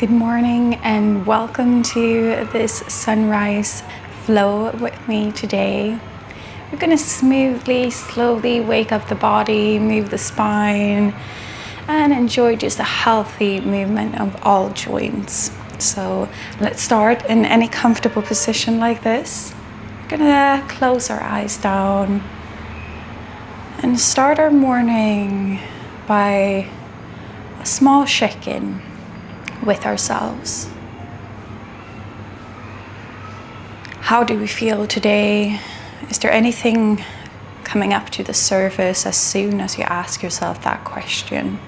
Good morning and welcome to this sunrise flow with me today. We're going to smoothly, slowly wake up the body, move the spine, and enjoy just a healthy movement of all joints. So let's start in any comfortable position like this. We're going to close our eyes down and start our morning by a small check-in with ourselves. How do we feel today? Is there anything coming up to the surface as soon as you ask yourself that question?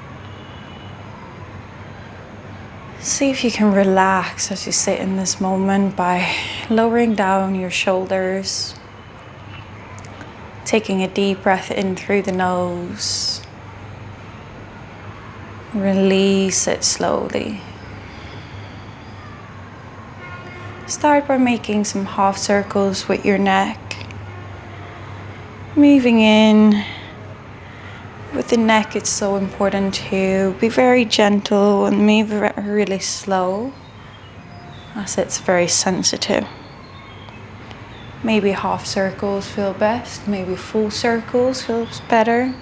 See if you can relax as you sit in this moment by lowering down your shoulders, taking a deep breath in through the nose. Release it slowly. Start by making some half circles with your neck. Moving in with the neck, it's so important to be very gentle and move really slow as it's very sensitive. Maybe half circles feel best, maybe full circles feels better.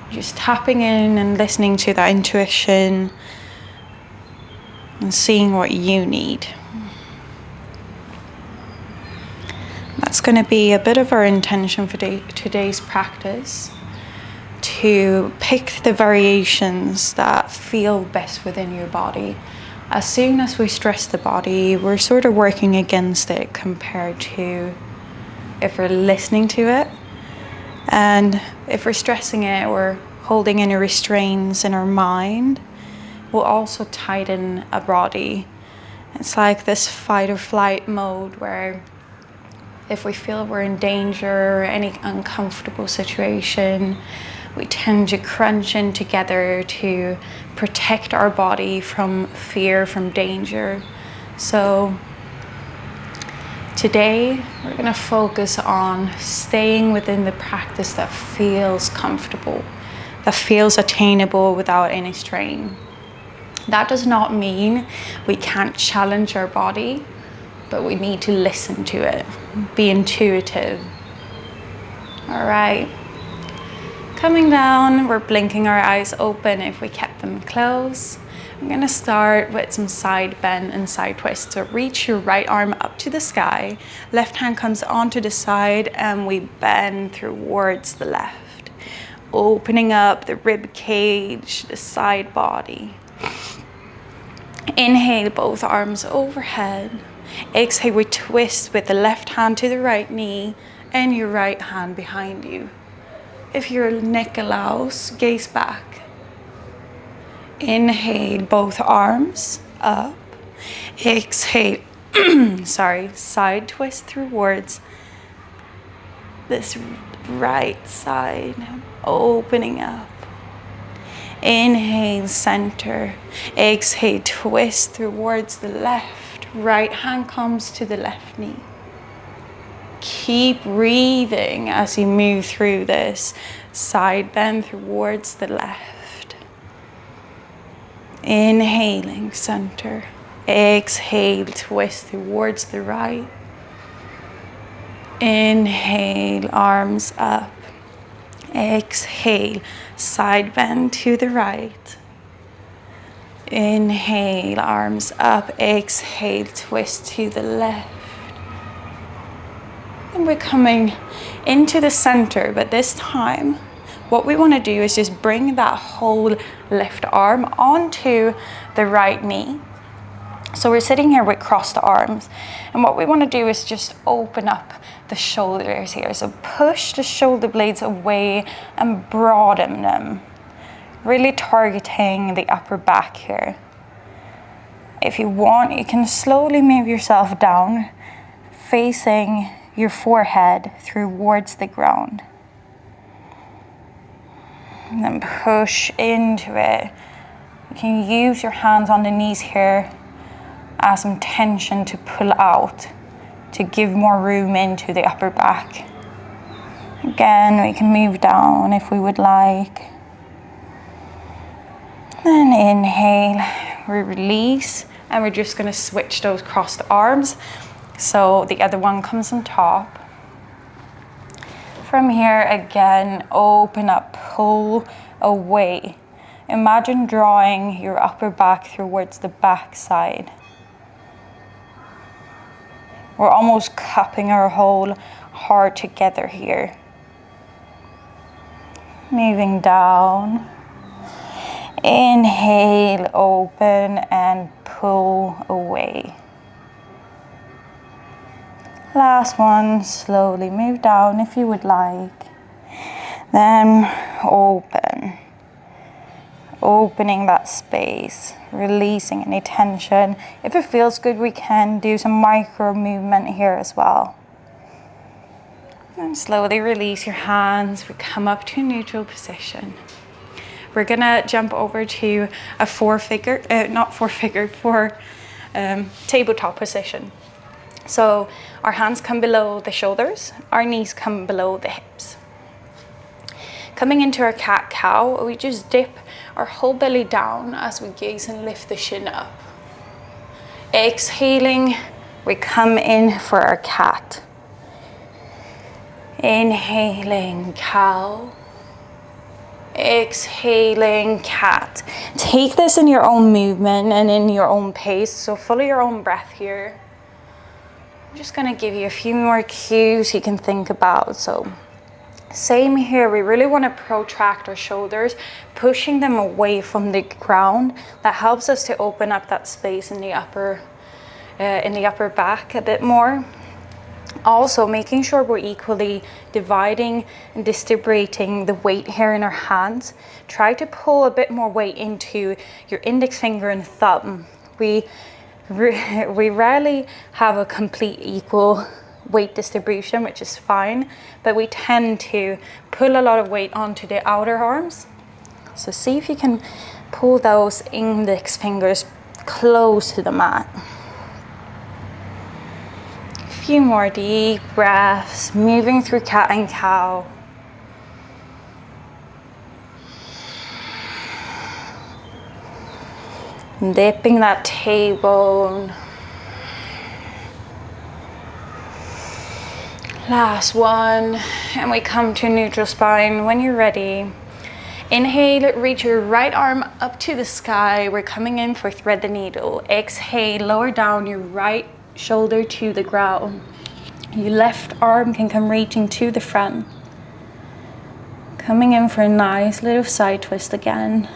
Just tapping in and listening to that intuition and seeing what you need. That's going to be a bit of our intention for today's practice, to pick the variations that feel best within your body. As soon as we stress the body, we're sort of working against it compared to if we're listening to it. And if we're stressing it, we're holding any restraints in our mind. We'll also tighten a body. It's like this fight or flight mode where if we feel we're in danger or any uncomfortable situation, we tend to crunch in together to protect our body from fear, from danger. So today we're going to focus on staying within the practice that feels comfortable, that feels attainable without any strain. That does not mean we can't challenge our body, but we need to listen to it, be intuitive. All right. Coming down, we're blinking our eyes open if we kept them closed. I'm going to start with some side bend and side twist. So reach your right arm up to the sky, left hand comes onto the side, and we bend towards the left, opening up the rib cage, the side body. Inhale, both arms overhead. Exhale, we twist with the left hand to the right knee and your right hand behind you. If your neck allows, gaze back. Inhale, both arms up. Exhale, side twist towards this right side, opening up. Inhale, center. Exhale, twist towards the left. Right hand comes to the left knee. Keep breathing as you move through this. Side bend towards the left. Inhaling, center. Exhale, twist towards the right. Inhale, arms up. Exhale, side bend to the right. Inhale, arms up. Exhale, twist to the left. And we're coming into the center, but this time what we want to do is just bring that whole left arm onto the right knee. So we're sitting here with crossed arms, and what we want to do is just open up the shoulders here. So push the shoulder blades away and broaden them, really targeting the upper back here. If you want, you can slowly move yourself down, facing your forehead towards the ground. And then push into it. You can use your hands on the knees here as some tension to pull out, to give more room into the upper back. Again, we can move down if we would like. Then inhale, we release, and we're just going to switch those crossed arms. So the other one comes on top. From here, again, open up, pull away. Imagine drawing your upper back towards the back side. We're almost cupping our whole heart together here. Moving down. Inhale, open and pull away. Last one, slowly move down if you would like. Then open. Opening that space, releasing any tension. If it feels good, we can do some micro movement here as well. And slowly release your hands. We come up to neutral position. We're gonna jump over to a tabletop position. So our hands come below the shoulders, our knees come below the hips. Coming into our cat-cow, we just dip our whole belly down as we gaze and lift the shin up. Exhaling, we come in for our cat. Inhaling, cow. Exhaling, cat. Take this in your own movement and in your own pace, so follow your own breath here. I'm just going to give you a few more cues you can think about. So same here, we really want to protract our shoulders, pushing them away from the ground. That helps us to open up that space in the upper back a bit more. Also making sure we're equally dividing and distributing the weight here in our hands. Try to pull a bit more weight into your index finger and thumb. We rarely have a complete equal weight distribution, which is fine, but we tend to pull a lot of weight onto the outer arms. So see if you can pull those index fingers close to the mat. Few more deep breaths, moving through cat and cow. Dipping that tailbone. Last one, and we come to neutral spine. When you're ready, inhale, reach your right arm up to the sky. We're coming in for thread the needle. Exhale, lower down your right shoulder to the ground. Your left arm can come reaching to the front. Coming in for a nice little side twist again.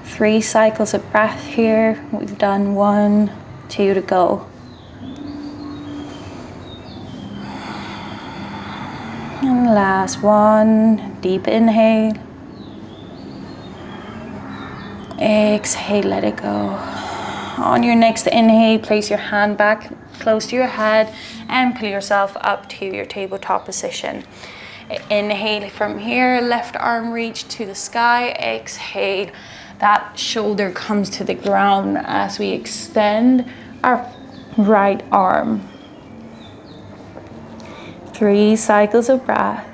Three cycles of breath here. We've done 1, 2 to go. And last one, deep inhale. Exhale, let it go. On your next inhale, place your hand back close to your head and pull yourself up to your tabletop position. Inhale from here, left arm reach to the sky. Exhale, that shoulder comes to the ground as we extend our right arm. 3 cycles of breath.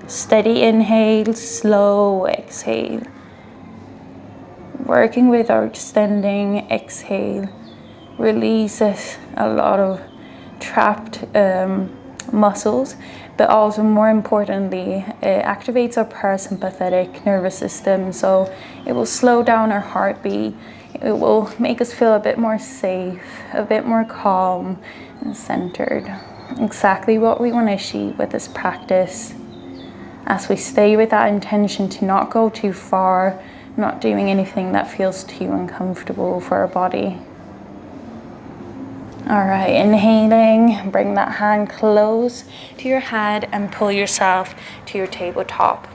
Steady inhale, slow exhale. Working with our extending exhale releases a lot of trapped muscles, but also more importantly, it activates our parasympathetic nervous system. So it will slow down our heartbeat. It will make us feel a bit more safe, a bit more calm and centered. Exactly what we want to achieve with this practice. As we stay with that intention to not go too far, not doing anything that feels too uncomfortable for our body. All right, inhaling, bring that hand close to your head and pull yourself to your tabletop.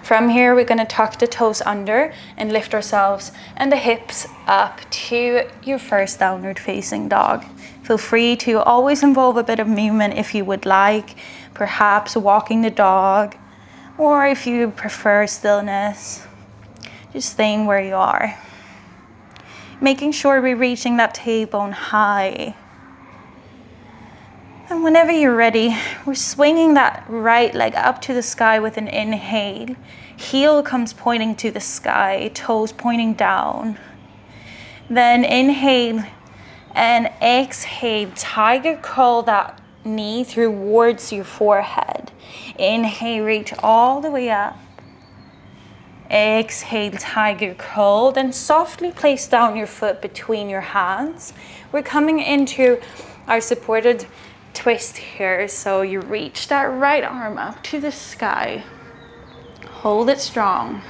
From here, we're going to tuck the toes under and lift ourselves and the hips up to your first downward facing dog. Feel free to always involve a bit of movement if you would like, perhaps walking the dog, or if you prefer stillness, just staying where you are. Making sure we're reaching that tailbone high. And whenever you're ready, we're swinging that right leg up to the sky with an inhale. Heel comes pointing to the sky, toes pointing down. Then inhale and exhale, tiger curl that knee towards your forehead. Inhale, reach all the way up. Exhale, tiger curl. Then softly place down your foot between your hands. We're coming into our supported twist here. So you reach that right arm up to the sky. Hold it strong.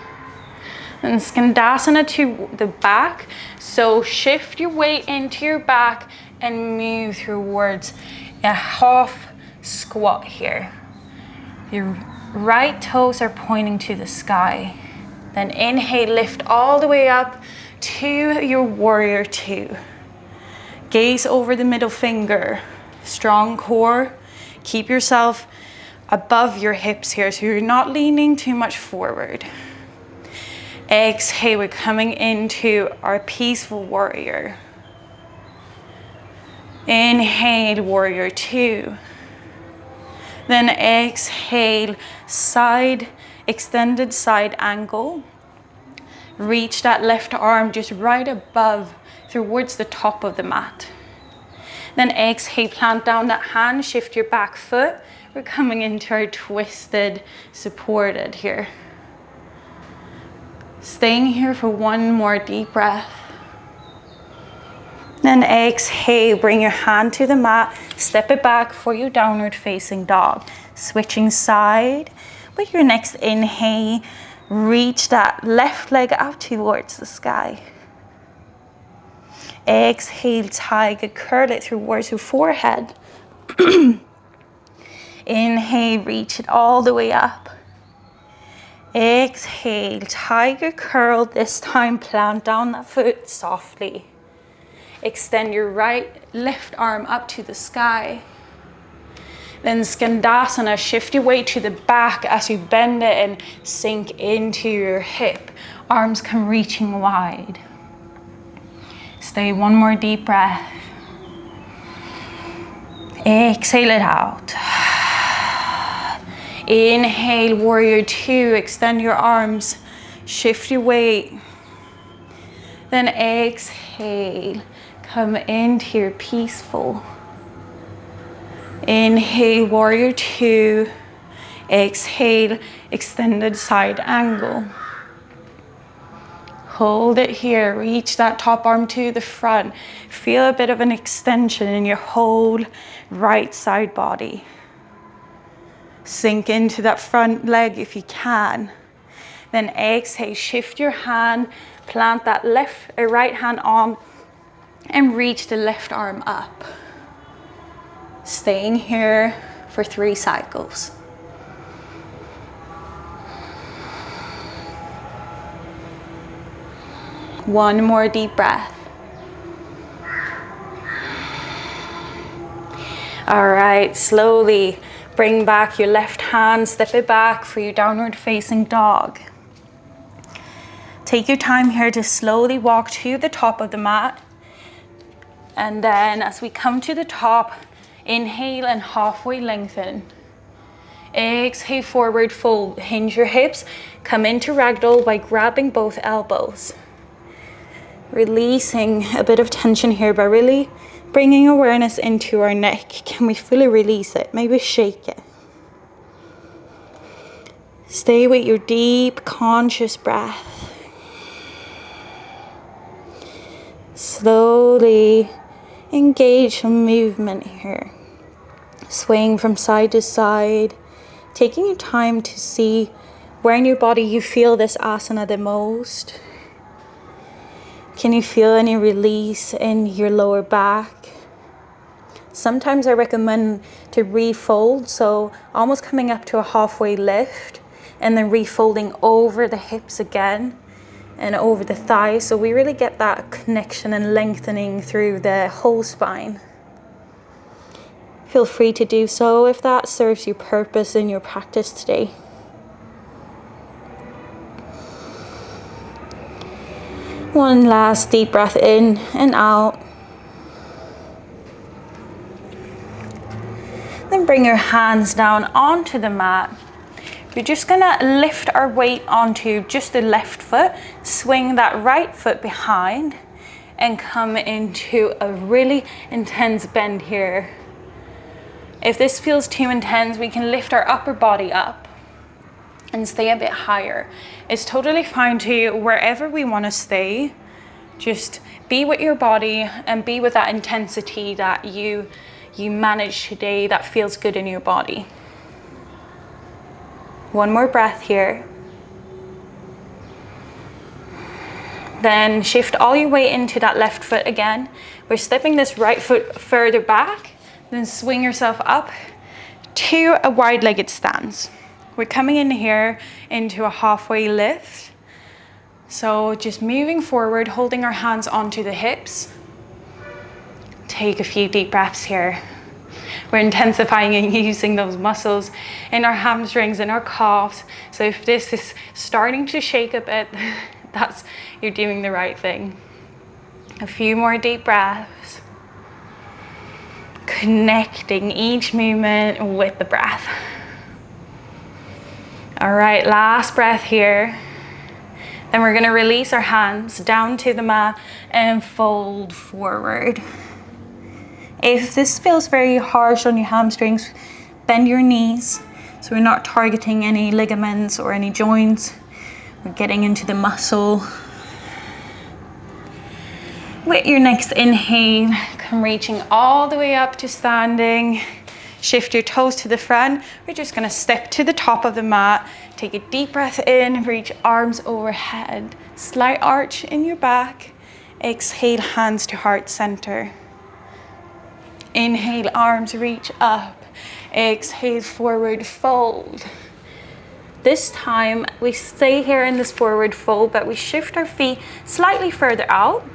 And Skandasana to the back. So shift your weight into your back and move towards a half squat here. Your right toes are pointing to the sky. Then inhale, lift all the way up to your warrior two. Gaze over the middle finger. Strong core. Keep yourself above your hips here so you're not leaning too much forward. Exhale, we're coming into our peaceful warrior. Inhale, warrior two. Then exhale, side, extended side angle. Reach that left arm just right above towards the top of the mat. Then exhale, plant down that hand, shift your back foot. We're coming into our twisted, supported here. Staying here for one more deep breath. Then exhale, bring your hand to the mat, step it back for your downward facing dog. Switching side. With your next inhale, reach that left leg out towards the sky. Exhale, tiger, curl it towards your forehead. Inhale, reach it all the way up. Exhale, tiger curl. This time, plant down that foot softly. Extend your left arm up to the sky. Then Skandasana, shift your weight to the back as you bend it and sink into your hip. Arms come reaching wide. Stay one more deep breath. Exhale it out. Inhale, warrior two, extend your arms, shift your weight. Then exhale, come into your peaceful. Inhale, warrior two. Exhale, extended side angle. Hold it here, reach that top arm to the front. Feel a bit of an extension in your whole right side body. Sink into that front leg if you can. Then exhale, shift your hand, plant that right hand on and reach the left arm up. Staying here for 3 cycles. One more deep breath. All right, slowly bring back your left hand, step it back for your downward facing dog. Take your time here to slowly walk to the top of the mat. And then as we come to the top, inhale and halfway lengthen. Exhale, forward fold. Hinge your hips. Come into ragdoll by grabbing both elbows. Releasing a bit of tension here by really bringing awareness into our neck. Can we fully release it? Maybe shake it. Stay with your deep, conscious breath. Slowly engage some movement here. Swaying from side to side. Taking your time to see where in your body you feel this asana the most. Can you feel any release in your lower back? Sometimes I recommend to refold, so almost coming up to a halfway lift and then refolding over the hips again and over the thighs, so we really get that connection and lengthening through the whole spine. Feel free to do so if that serves your purpose in your practice today. One last deep breath in and out. And bring your hands down onto the mat. We're just gonna lift our weight onto just the left foot, swing that right foot behind, and come into a really intense bend here. If this feels too intense, we can lift our upper body up and stay a bit higher. It's totally fine to wherever we want to stay. Just be with your body and be with that intensity that you manage today that feels good in your body. One more breath here. Then shift all your weight into that left foot again. We're stepping this right foot further back, then swing yourself up to a wide-legged stance. We're coming in here into a halfway lift. So just moving forward, holding our hands onto the hips. Take a few deep breaths here. We're intensifying and using those muscles in our hamstrings and our calves. So if this is starting to shake a bit, you're doing the right thing. A few more deep breaths. Connecting each movement with the breath. All right, last breath here. Then we're gonna release our hands down to the mat and fold forward. If this feels very harsh on your hamstrings, bend your knees so we're not targeting any ligaments or any joints. We're getting into the muscle. With your next inhale, come reaching all the way up to standing. Shift your toes to the front. We're just gonna step to the top of the mat. Take a deep breath in, reach arms overhead. Slight arch in your back. Exhale, hands to heart center. Inhale, arms reach up. Exhale, forward fold. This time we stay here in this forward fold, but we shift our feet slightly further out.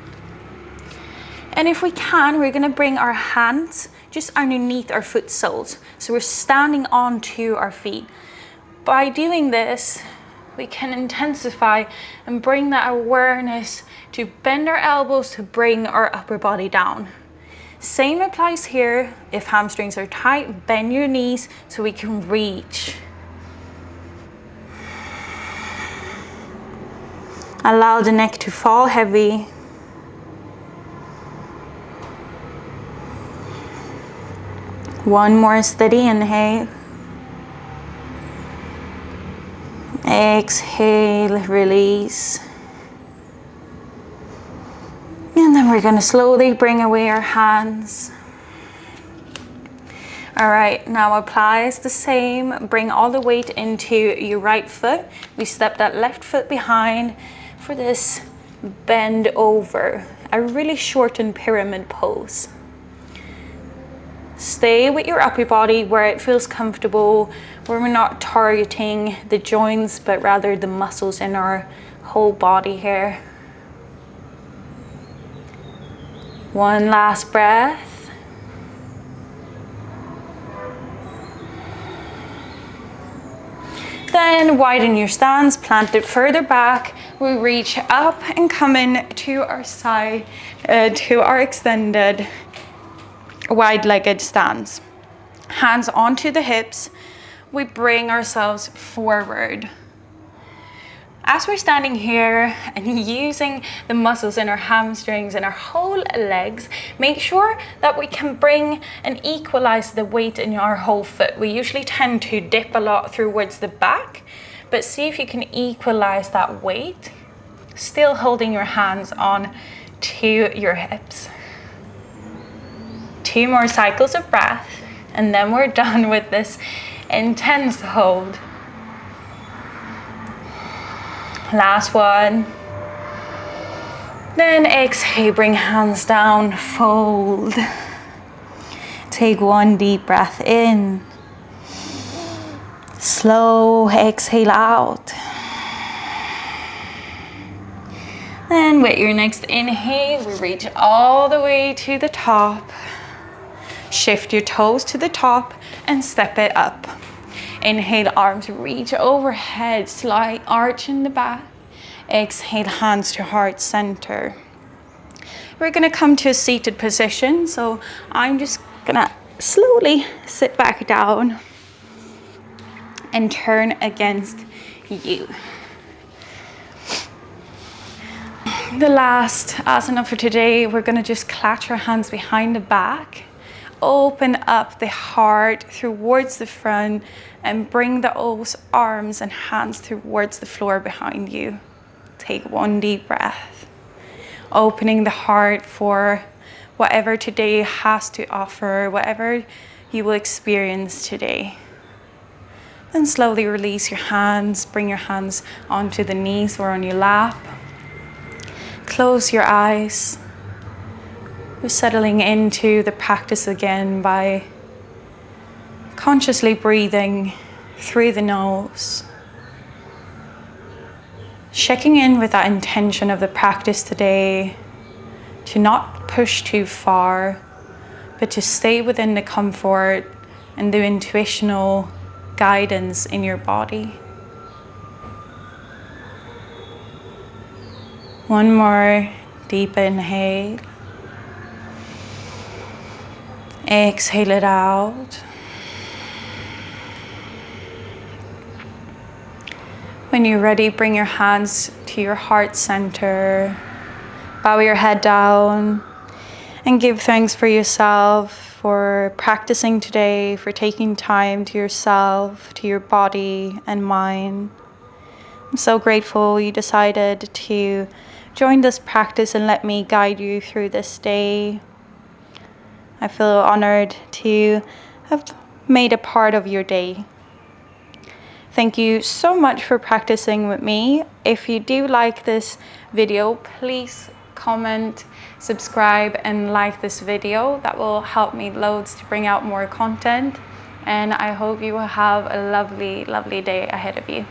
And if we can, we're gonna bring our hands just underneath our foot soles. So we're standing onto our feet. By doing this, we can intensify and bring that awareness to bend our elbows to bring our upper body down. Same applies here. If hamstrings are tight, bend your knees so we can reach. Allow the neck to fall heavy. One more steady inhale. Exhale, release. And then we're gonna slowly bring away our hands. All right, now apply as the same. Bring all the weight into your right foot. We step that left foot behind for this bend over, a really shortened pyramid pose. Stay with your upper body where it feels comfortable, where we're not targeting the joints, but rather the muscles in our whole body here. One last breath. Then widen your stance, plant it further back. We reach up and come in to our side, to our extended wide-legged stance. Hands onto the hips. We bring ourselves forward. As we're standing here and using the muscles in our hamstrings and our whole legs, make sure that we can bring and equalize the weight in our whole foot. We usually tend to dip a lot towards the back, but see if you can equalize that weight, still holding your hands on to your hips. 2 more cycles of breath, and then we're done with this intense hold. Last one. Then exhale, bring hands down, fold. Take one deep breath in. Slow exhale out. Then with your next inhale, we reach all the way to the top. Shift your toes to the top and step it up. Inhale, arms reach overhead, slight arch in the back. Exhale, hands to heart center. We're gonna come to a seated position. So I'm just gonna slowly sit back down and turn against you. The last asana for today, we're going to just clutch our hands behind the back, open up the heart towards the front, and bring those arms and hands towards the floor behind you. Take one deep breath, opening the heart for whatever today has to offer, whatever you will experience today. Then slowly release your hands, bring your hands onto the knees or on your lap. Close your eyes. We're settling into the practice again by consciously breathing through the nose. Checking in with that intention of the practice today, to not push too far, but to stay within the comfort and the intuitional guidance in your body. One more deep inhale. Exhale it out. When you're ready, bring your hands to your heart center. Bow your head down and give thanks for yourself, for practicing today, for taking time to yourself, to your body and mind. I'm so grateful you decided to join this practice and let me guide you through this day. I feel honored to have made a part of your day. Thank you so much for practicing with me. If you do like this video, please comment, subscribe, and like this video. That will help me loads to bring out more content. And I hope you will have a lovely, lovely day ahead of you.